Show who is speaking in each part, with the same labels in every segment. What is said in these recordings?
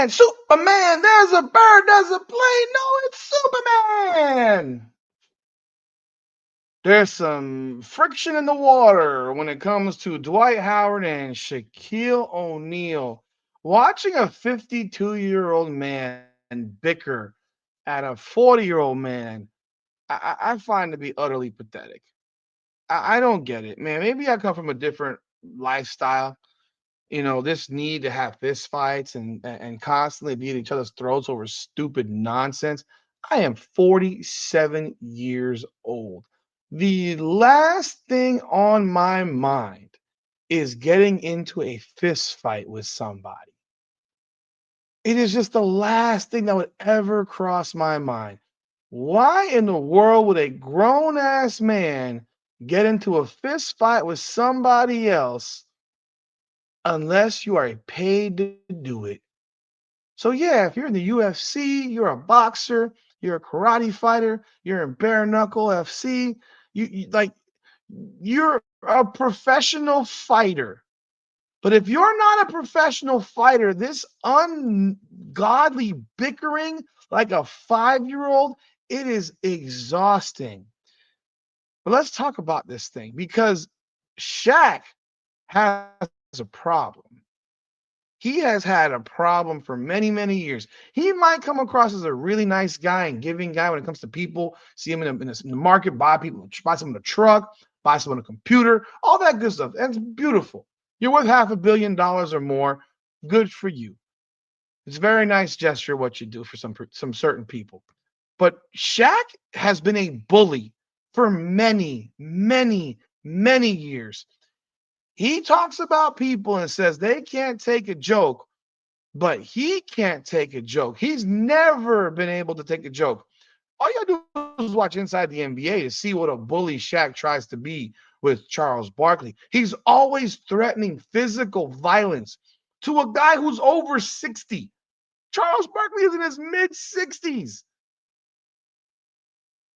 Speaker 1: Superman, there's a bird, there's a plane. No, it's Superman. There's some friction in the water when it comes to Dwight Howard and Shaquille O'Neal. Watching a 52-year-old man bicker at a 40-year-old man, I find to be utterly pathetic. I don't get it, man. Maybe I come from a different lifestyle. This need to have fist fights and constantly be at each other's throats over stupid nonsense. I am 47 years old. The last thing on my mind is getting into a fist fight with somebody. It is just the last thing that would ever cross my mind. Why in the world would a grown ass man get into a fist fight with somebody else unless you are paid to do it? So yeah, if you're in the UFC, you're a boxer, you're a karate fighter, you're in bare knuckle FC, you're a professional fighter. But if you're not a professional fighter, this ungodly bickering like a 5-year-old, it is exhausting. But let's talk about this thing because Shaq has a problem. He has had a problem for many, many years. He might come across as a really nice guy and giving guy when it comes to people. See him in the market, buy someone a truck, buy someone a computer, all that good stuff. That's beautiful. You're worth $500 million or more. Good for you. It's a very nice gesture what you do for some certain people. But Shaq has been a bully for many, many, many years. He talks about people and says they can't take a joke, but he can't take a joke. He's never been able to take a joke. All you gotta do is watch Inside the NBA to see what a bully Shaq tries to be with Charles Barkley. He's always threatening physical violence to a guy who's over 60. Charles Barkley is in his mid-60s.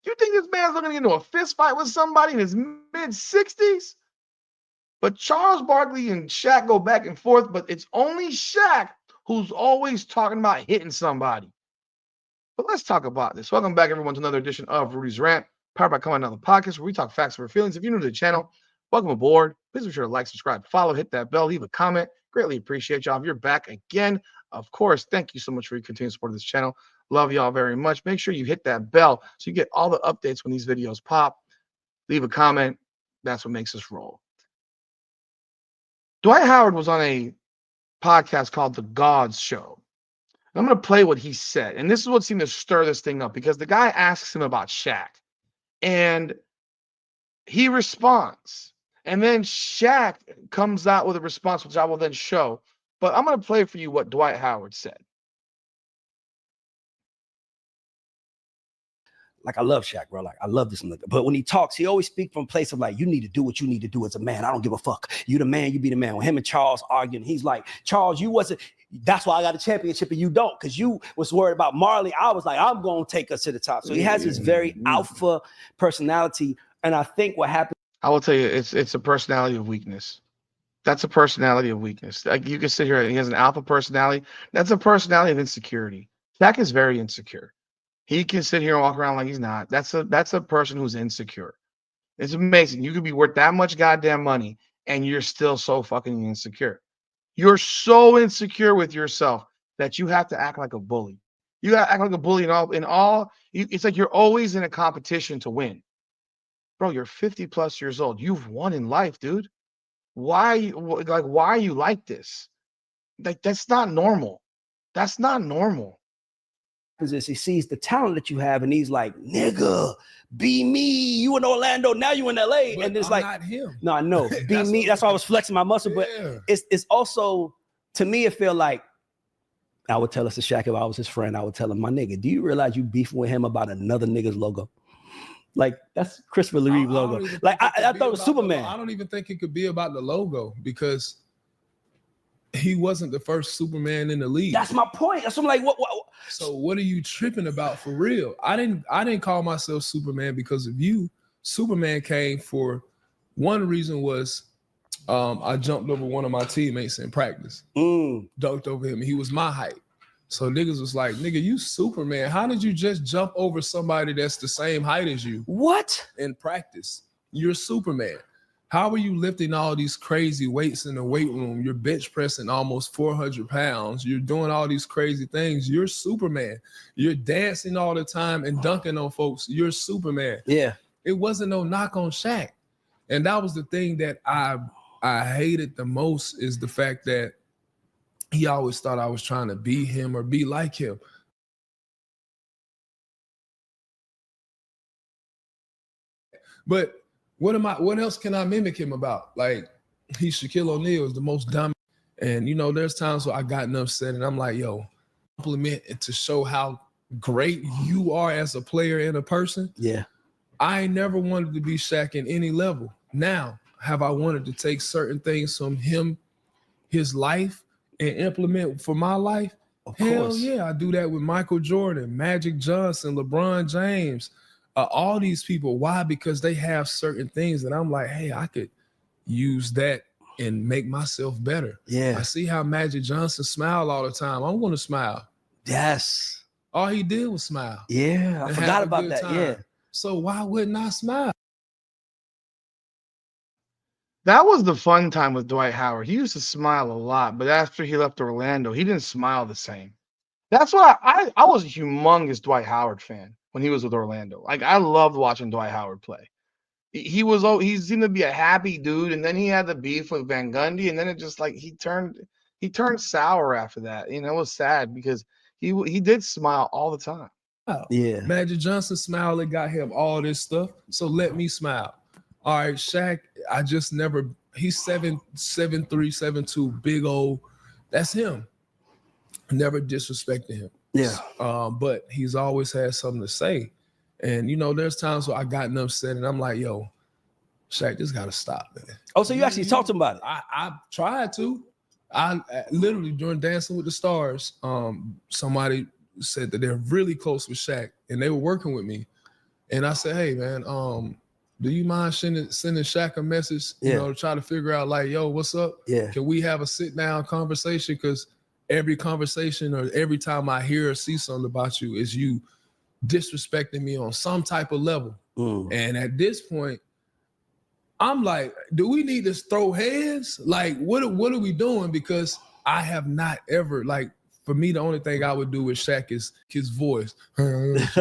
Speaker 1: You think this man's looking into a fist fight with somebody in his mid-60s? But Charles Barkley and Shaq go back and forth, but it's only Shaq who's always talking about hitting somebody. But let's talk about this. Welcome back, everyone, to another edition of Rudy's Rant, powered by Come On Another Podcast, where we talk facts over feelings. If you're new to the channel, welcome aboard. Please be sure to like, subscribe, follow, hit that bell, leave a comment. Greatly appreciate y'all. If you're back again, of course, thank you so much for your continued support of this channel. Love y'all very much. Make sure you hit that bell so you get all the updates when these videos pop. Leave a comment. That's what makes us roll. Dwight Howard was on a podcast called The Gods Show. I'm going to play what he said. And this is what seemed to stir this thing up because the guy asks him about Shaq. And he responds. And then Shaq comes out with a response, which I will then show. But I'm going to play for you what Dwight Howard said.
Speaker 2: Like, I love Shaq, bro. Like, I love this nigga. But when he talks, he always speaks from a place of like, you need to do what you need to do as a man. I don't give a fuck. You the man, you be the man. When him and Charles arguing, he's like, Charles, you wasn't. That's why I got a championship and you don't, because you was worried about Marley. I was like, I'm going to take us to the top. So he has this very alpha personality. And I think what happened.
Speaker 1: I will tell you, it's a personality of weakness. That's a personality of weakness. Like, you can sit here and he has an alpha personality. That's a personality of insecurity. Shaq is very insecure. He can sit here and walk around like he's not. That's a person who's insecure. It's amazing. You could be worth that much goddamn money and you're still so fucking insecure. You're so insecure with yourself that you have to act like a bully. You gotta act like a bully it's like you're always in a competition to win. Bro, you're 50 plus years old. You've won in life, dude. Why are you like this? Like, that's not normal. That's not normal.
Speaker 2: Is he sees the talent that you have and he's like, nigga, be me. You in Orlando, now you in LA.
Speaker 3: But
Speaker 2: and it's
Speaker 3: I'm
Speaker 2: like,
Speaker 3: not him.
Speaker 2: No, I know. Be me. That's why I was flexing my muscle. But it's also, to me, it feel like I would tell us to Shaq if I was his friend. I would tell him, my nigga, do you realize you beefing with him about another nigga's logo? Like, that's Christopher Reeve logo. Like, I thought it was Superman.
Speaker 3: I don't even think it could be about the logo because he wasn't the first Superman in the league.
Speaker 2: That's my point. That's what I'm like, what?
Speaker 3: So what are you tripping about for real? I didn't call myself Superman because of you. Superman came for one reason was I jumped over one of my teammates in practice. Dunked over him. He was my height. So niggas was like, nigga, you Superman. How did you just jump over somebody that's the same height as you
Speaker 2: What?
Speaker 3: in practice? You're Superman. How are you lifting all these crazy weights in the weight room? You're bench pressing almost 400 pounds. You're doing all these crazy things. You're Superman. You're dancing all the time and dunking on folks. You're Superman.
Speaker 2: Yeah.
Speaker 3: It wasn't no knock on Shaq. And that was the thing that I hated the most, is the fact that he always thought I was trying to be him or be like him. But what else can I mimic him about? Like, he's Shaquille O'Neal, is the most dominant. And you know, there's times where I gotten upset and I'm like, yo, compliment it to show how great you are as a player and a person.
Speaker 2: Yeah.
Speaker 3: I ain't never wanted to be Shaq in any level. Now, have I wanted to take certain things from him, his life, and implement for my life?
Speaker 2: Of
Speaker 3: Hell
Speaker 2: course.
Speaker 3: yeah, I do that with Michael Jordan, Magic Johnson, LeBron James, all these people. Why? Because they have certain things that I'm like, hey, I could use that and make myself better.
Speaker 2: Yeah.
Speaker 3: I see how Magic Johnson smiled all the time. I'm going to smile.
Speaker 2: Yes.
Speaker 3: All he did was smile.
Speaker 2: Yeah. I
Speaker 3: and
Speaker 2: forgot
Speaker 3: have a
Speaker 2: about
Speaker 3: good
Speaker 2: that.
Speaker 3: time.
Speaker 2: Yeah.
Speaker 3: So why wouldn't I smile?
Speaker 1: That was the fun time with Dwight Howard. He used to smile a lot, but after he left Orlando, he didn't smile the same. That's why I was a humongous Dwight Howard fan when he was with Orlando. Like, I loved watching Dwight Howard play. He seemed to be a happy dude, and then he had the beef with Van Gundy, and then it just like he turned sour after that. You know, it was sad because he did smile all the time.
Speaker 2: Yeah.
Speaker 3: Magic Johnson smiled and got him all this stuff. So let me smile. All right, Shaq, I just never, he's 7'3", 7'2", big old. That's him. Never disrespected him.
Speaker 2: Yeah.
Speaker 3: But he's always had something to say. And you know, there's times where I gotten upset and I'm like, yo, Shaq, this gotta stop, man.
Speaker 2: Oh, so you actually talked to him about it?
Speaker 3: I tried to. I literally, during Dancing with the Stars, somebody said that they're really close with Shaq and they were working with me. And I said, hey man, do you mind sending Shaq a message, you know, to try to figure out like, yo, what's up?
Speaker 2: Yeah.
Speaker 3: Can we have a sit down conversation? Because every conversation or every time I hear or see something about you is you disrespecting me on some type of level. And at this point, I'm like, do we need to throw hands? Like, what are we doing? Because I have not ever, like, for me, the only thing I would do with Shaq is his voice. Do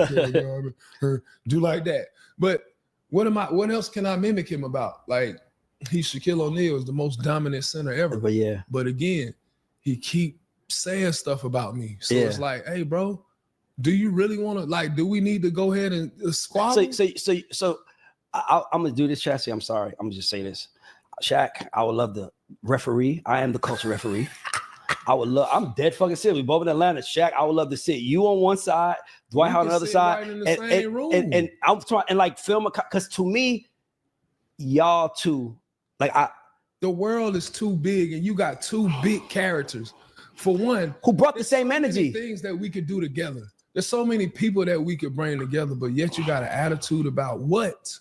Speaker 3: like that. But what else can I mimic him about? Like, he's Shaquille O'Neal, is the most dominant center ever.
Speaker 2: But yeah.
Speaker 3: But again, he keep saying stuff about me. So it's like, hey, bro, do you really want to, like, do we need to go ahead and squabble?
Speaker 2: So I'm gonna do this, Chassie. I'm sorry. I'm gonna just say this. Shaq, I would love the referee. I am the culture referee. I'm dead fucking serious. We both in Atlanta. Shaq, I would love to sit you on one side, Dwight Howard on the other side,
Speaker 3: right
Speaker 2: and I'm trying and like film because to me, y'all two, like
Speaker 3: the world is too big, and you got two big characters. For one,
Speaker 2: who brought the same energy.
Speaker 3: Things that we could do together. There's so many people that we could bring together, but yet you got an attitude about what?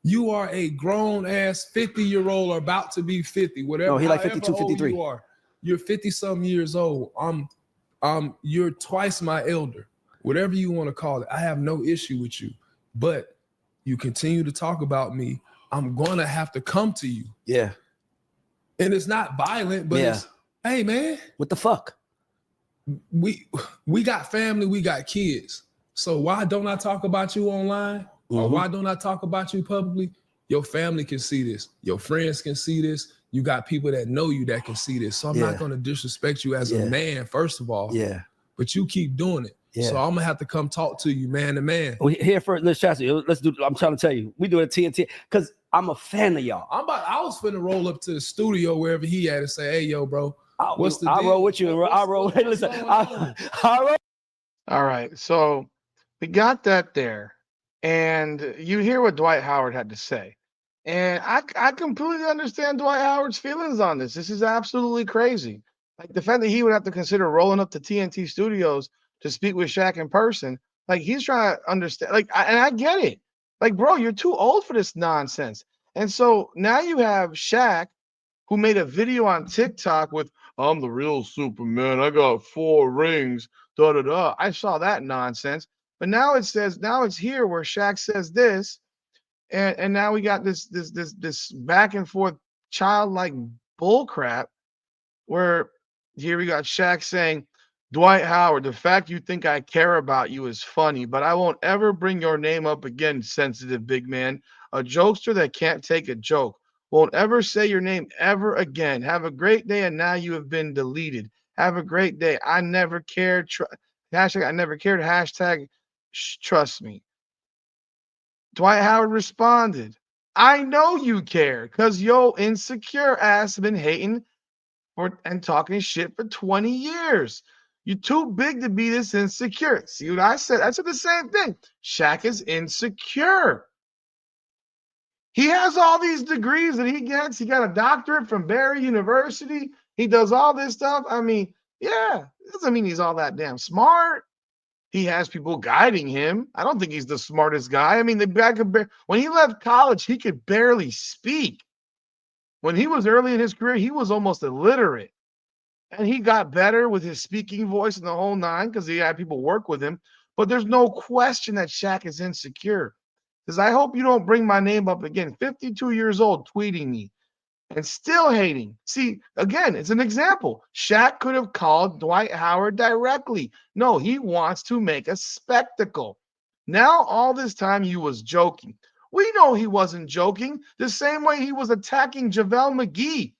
Speaker 3: You are a grown ass 50-year-old or about to be 50, whatever.
Speaker 2: No, he like 52, 53.
Speaker 3: You are. You're 50-some years old. You're twice my elder. Whatever you want to call it. I have no issue with you. But you continue to talk about me, I'm gonna have to come to you.
Speaker 2: Yeah.
Speaker 3: And it's not violent, but it's, hey man.
Speaker 2: What the fuck?
Speaker 3: We got family, we got kids. So why don't I talk about you online? Or why don't I talk about you publicly? Your family can see this. Your friends can see this. You got people that know you that can see this. So I'm not going to disrespect you as a man, first of all.
Speaker 2: Yeah.
Speaker 3: But you keep doing it. Yeah. So I'm going to have to come talk to you man to man.
Speaker 2: We here first. Let's Chassie. Let's do. I'm trying to tell you. We doing TNT because I'm a fan of y'all.
Speaker 3: I was finna roll up to the studio wherever he at and say, hey, yo, bro. What's the
Speaker 2: I
Speaker 3: deal?
Speaker 2: roll with you. I roll. Hey, listen. I roll.
Speaker 1: All right. So we got that there. And you hear what Dwight Howard had to say. And I completely understand Dwight Howard's feelings on this. This is absolutely crazy. Like, the fact that he would have to consider rolling up to TNT Studios to speak with Shaq in person. Like, he's trying to understand. Like, and I get it. Like, bro, you're too old for this nonsense. And so now you have Shaq, who made a video on TikTok with I'm the real Superman. I got 4 rings. Da da da. I saw that nonsense. But now it's here where Shaq says this, and now we got this back and forth childlike bull crap where here we got Shaq saying, Dwight Howard, the fact you think I care about you is funny, but I won't ever bring your name up again, sensitive big man. A jokester that can't take a joke. Won't ever say your name ever again. Have a great day, and now you have been deleted. Have a great day. I never cared. Hashtag I never cared. Hashtag trust me. Dwight Howard responded, I know you care, because yo insecure ass been hating and talking shit for 20 years. You're too big to be this insecure. See what I said? I said the same thing. Shaq is insecure. He has all these degrees that he gets. He got a doctorate from Barry University. He does all this stuff. I mean, yeah, it doesn't mean he's all that damn smart. He has people guiding him. I don't think he's the smartest guy. I mean, the guy when he left college, he could barely speak. When he was early in his career, he was almost illiterate. And he got better with his speaking voice and the whole nine because he had people work with him. But there's no question that Shaq is insecure. Because I hope you don't bring my name up again. 52 years old, tweeting me and still hating. See, again, it's an example. Shaq could have called Dwight Howard directly. No, he wants to make a spectacle. Now, all this time, he was joking. We know he wasn't joking the same way he was attacking JaVale McGee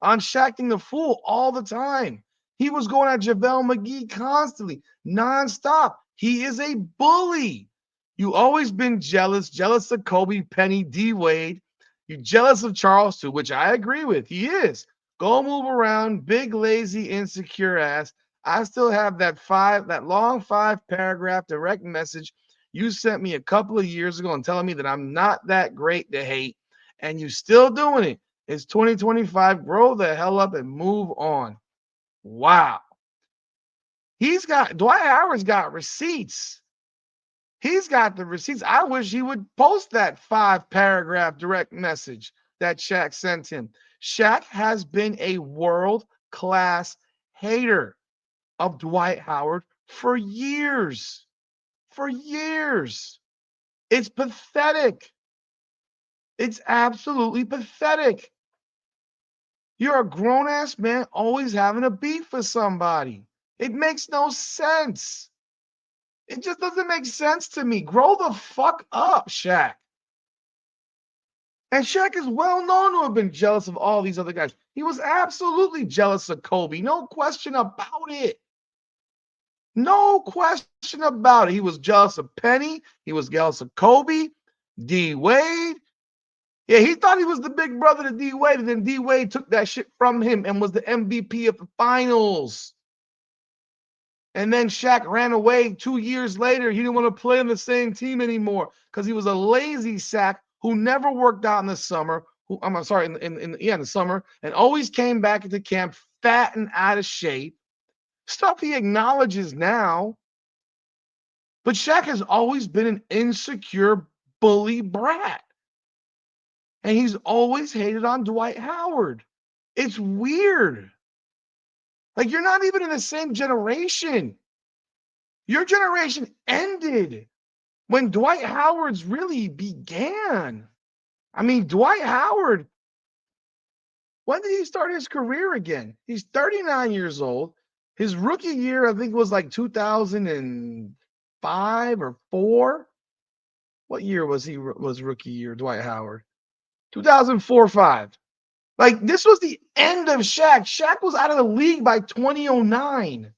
Speaker 1: on Shaqting the Fool all the time. He was going at JaVale McGee constantly, nonstop. He is a bully. You always been jealous of Kobe, Penny, D Wade. You're jealous of Charles too, which I agree with. He is. Go move around, big, lazy, insecure ass. I still have that long 5-paragraph direct message you sent me a couple of years ago and telling me that I'm not that great to hate, and you still doing it. It's 2025. Grow the hell up and move on. Wow. Dwight Howard's got receipts. He's got the receipts. I wish he would post that 5-paragraph direct message that Shaq sent him. Shaq has been a world-class hater of Dwight Howard for years. For years. It's pathetic. It's absolutely pathetic. You're a grown-ass man always having a beef with somebody. It makes no sense. It just doesn't make sense to me. Grow the fuck up, Shaq. And Shaq is well known to have been jealous of all these other guys. He was absolutely jealous of Kobe. No question about it. No question about it. He was jealous of Penny. He was jealous of Kobe, D Wade. Yeah, he thought he was the big brother to D Wade, and then D Wade took that shit from him and was the MVP of the finals. And then Shaq ran away 2 years later. He didn't want to play on the same team anymore because he was a lazy sack who never worked out in the summer. In the summer, and always came back into camp fat and out of shape. Stuff he acknowledges now. But Shaq has always been an insecure bully brat. And he's always hated on Dwight Howard. It's weird. Like, you're not even in the same generation. Your generation ended when Dwight Howard's really began. I mean, Dwight Howard, when did he start his career again? He's 39 years old. His rookie year, I think, was like 2005 or 4. What year was rookie year, Dwight Howard? 2004-5. Like, this was the end of Shaq. Shaq was out of the league by 2009.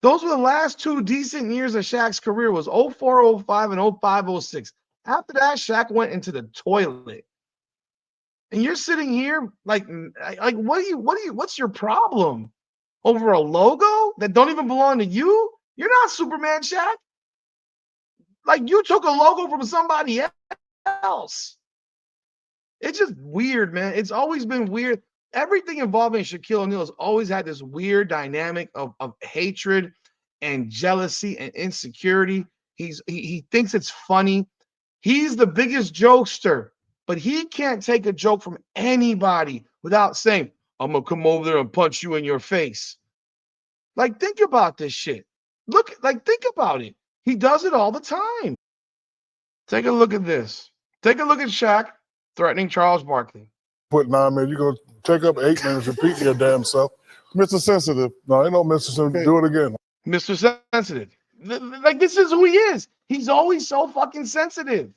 Speaker 1: Those were the last 2 decent years of Shaq's career, was 04-05 and 05-06. After that, Shaq went into the toilet. And you're sitting here like what's your problem? Over a logo that don't even belong to you? You're not Superman, Shaq. Like, you took a logo from somebody else. It's just weird, man. It's always been weird. Everything involving Shaquille O'Neal has always had this weird dynamic of hatred and jealousy and insecurity. He thinks it's funny. He's the biggest jokester, but he can't take a joke from anybody without saying, I'm gonna come over there and punch you in your face. Like, think about this shit. Think about it. He does it all the time. Take a look at this. Take a look at Shaq threatening Charles Barkley.
Speaker 4: Put 9 minutes. You're going to take up 8 minutes repeating your damn self.
Speaker 5: Mr. Sensitive.
Speaker 4: No, ain't no Mr. Sensitive. Do it again.
Speaker 1: Mr. Sensitive. Like, this is who he is. He's always so fucking sensitive.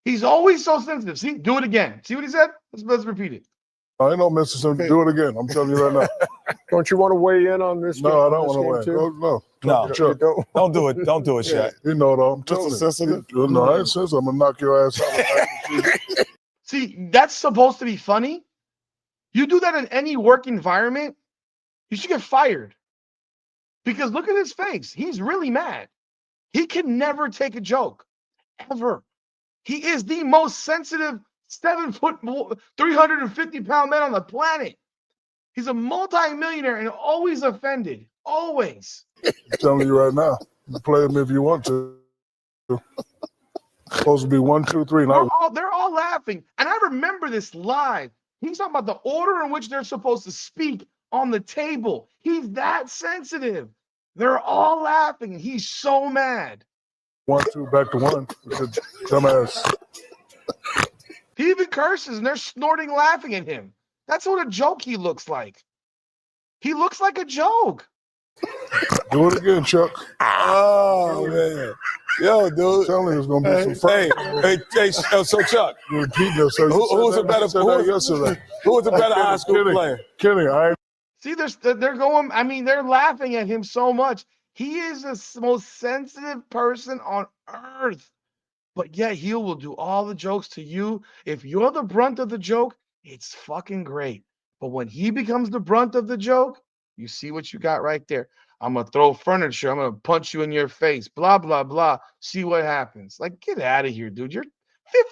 Speaker 1: He's always so sensitive. See, do it again. See what he said? Let's repeat it.
Speaker 4: No, ain't no Mr. Sensitive. Do it again. I'm telling you right now.
Speaker 5: Don't you want to weigh in on this?
Speaker 4: No, I don't want to weigh in. No.
Speaker 6: No,
Speaker 4: Chuck.
Speaker 6: don't do it. Don't do it, Shaq.
Speaker 4: You know though. I'm telling
Speaker 5: Mr.
Speaker 4: you.
Speaker 5: Sensitive.
Speaker 4: No, I ain't sensitive. I'm going to knock your ass out.
Speaker 1: See, that's supposed to be funny. You do that in any work environment, you should get fired. Because look at his face. He's really mad. He can never take a joke, ever. He is the most sensitive 7 foot, 350-pound man on the planet. He's a multi-millionaire and always offended. Always.
Speaker 4: I'm telling you right now. You play him if you want to. Supposed to be 1, 2, 3.
Speaker 1: They're all laughing. And I remember this live. He's talking about the order in which they're supposed to speak on the table. He's that sensitive. They're all laughing, and he's so mad.
Speaker 4: 1, 2, back to 1. Dumbass.
Speaker 1: He even curses, and they're snorting, laughing at him. That's what a joke he looks like. He looks like a joke.
Speaker 4: Do it again, Chuck.
Speaker 6: Oh man, yo, dude.
Speaker 4: I'm telling you, it's gonna be some fun.
Speaker 6: Hey, so Chuck,
Speaker 4: You repeat yourself.
Speaker 6: who's a better
Speaker 4: yesterday?
Speaker 6: who's a better high school player?
Speaker 4: Kenny, I ain't
Speaker 1: See, they're going. I mean, they're laughing at him so much. He is the most sensitive person on earth, but yet he will do all the jokes to you. If you're the brunt of the joke, it's fucking great. But when he becomes the brunt of the joke, you see what you got right there. I'm going to throw furniture. I'm going to punch you in your face. Blah, blah, blah. See what happens. Like, get out of here, dude. You're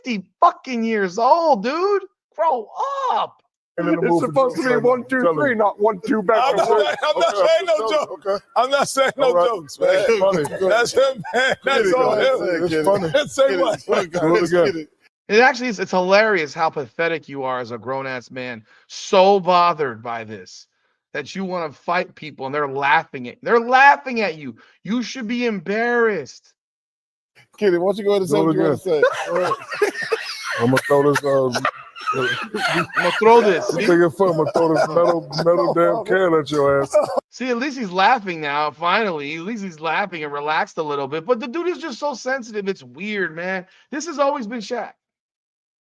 Speaker 1: 50 fucking years old, dude. Grow up.
Speaker 5: It's supposed to be 1, 2, 3, not 1, 2 back.
Speaker 6: I'm not saying no joke.
Speaker 4: Okay.
Speaker 6: I'm not saying no jokes, man.
Speaker 4: It's funny.
Speaker 6: That's him, man. That's all him.
Speaker 4: It's funny.
Speaker 6: Say what?
Speaker 4: Do it again.
Speaker 1: It actually is. It's hilarious how pathetic you are as a grown-ass man. So bothered by this that you want to fight people, and they're laughing at you. You should be embarrassed.
Speaker 5: Kitty, why don't you go ahead and say what you want to say?
Speaker 4: I'm gonna throw this.
Speaker 1: I'm gonna throw this.
Speaker 4: I'm thinking fun. I'm gonna throw this metal damn can at your ass.
Speaker 1: See, at least he's laughing now. Finally, at least he's laughing and relaxed a little bit. But the dude is just so sensitive. It's weird, man. This has always been Shaq,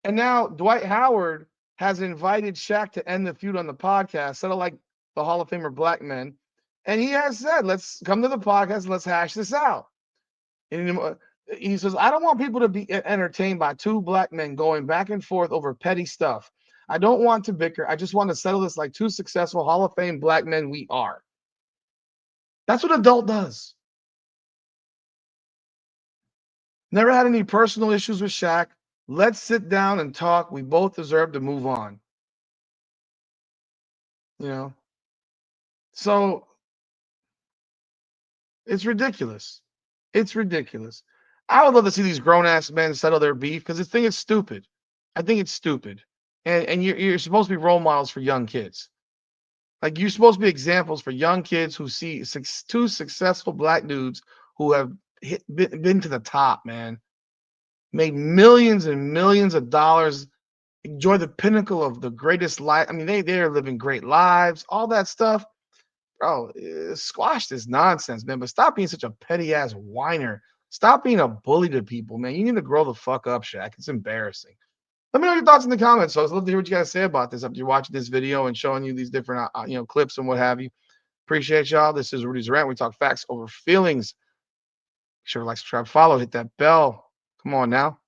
Speaker 1: and now Dwight Howard has invited Shaq to end the feud on the podcast, sort of like the Hall of Famer Black Men, and he has said, "Let's come to the podcast and let's hash this out." And he says, "I don't want people to be entertained by two black men going back and forth over petty stuff. I don't want to bicker. I just want to settle this like two successful Hall of Fame black men we are." That's what adult does. Never had any personal issues with Shaq. Let's sit down and talk. We both deserve to move on. You know? So it's ridiculous. It's ridiculous. I would love to see these grown-ass men settle their beef because this thing is stupid. I think it's stupid. And you're supposed to be role models for young kids. Like, you're supposed to be examples for young kids who see two successful black dudes who have been to the top, man. Made millions and millions of dollars, enjoy the pinnacle of the greatest life. I mean, they're living great lives, all that stuff. Bro, squash this nonsense, man. But stop being such a petty-ass whiner. Stop being a bully to people, man. You need to grow the fuck up, Shaq. It's embarrassing. Let me know your thoughts in the comments. So I'd love to hear what you guys say about this after you're watching this video and showing you these different clips and what have you. Appreciate y'all. This is Rudy's Rant. We talk facts over feelings. Make sure to like, subscribe, follow, hit that bell. Come on now.